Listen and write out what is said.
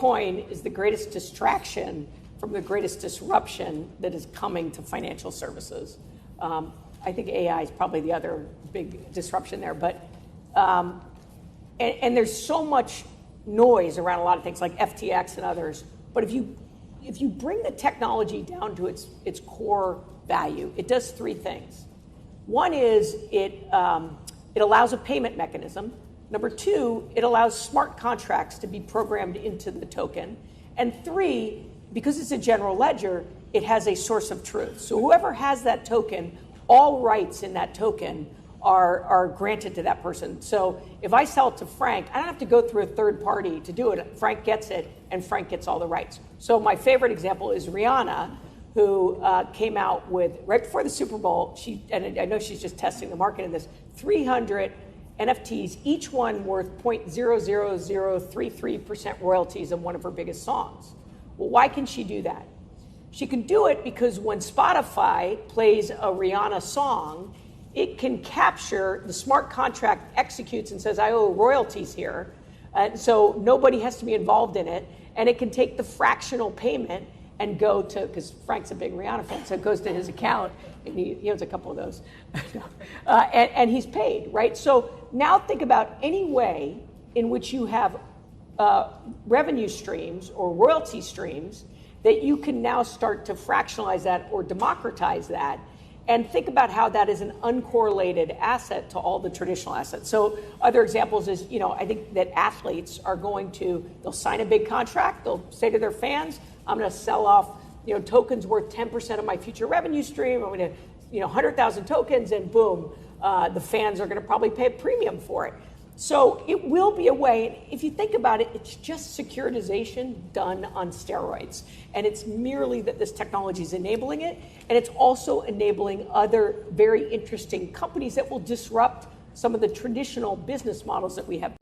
Bitcoin is the greatest distraction from the greatest disruption that is coming to financial services. I think AI is probably the other big disruption there. But and there's so much noise around a lot of things like FTX and others. But if you bring the technology down to its core value, it does three things. One is it allows a payment mechanism. Number two, it allows smart contracts to be programmed into the token. And three, because it's a general ledger, it has a source of truth. So whoever has that token, all rights in that token are granted to that person. So if I sell it to Frank, I don't have to go through a third party to do it. Frank gets it, and Frank gets all the rights. So my favorite example is Rihanna, who came out with, right before the Super Bowl, and I know she's just testing the market in this, 300 NFTs, each one worth 0.00033% royalties on one of her biggest songs. Well, why can she do that? She can do it because when Spotify plays a Rihanna song, it can capture, the smart contract executes and says, I owe royalties here. And so nobody has to be involved in it. And it can take the fractional payment and go to, because Frank's a big Rihanna fan, so it goes to his account, and he owns a couple of those. And he's paid, right? So now think about any way in which you have revenue streams or royalty streams that you can now start to fractionalize that or democratize that, and think about how that is an uncorrelated asset to all the traditional assets. So other examples is, I think that athletes are they'll sign a big contract, they'll say to their fans, I'm going to sell off, tokens worth 10% of my future revenue stream. I'm going to, 100,000 tokens, and boom, the fans are going to probably pay a premium for it. So it will be a way, if you think about it, it's just securitization done on steroids. And it's merely that this technology is enabling it, and it's also enabling other very interesting companies that will disrupt some of the traditional business models that we have.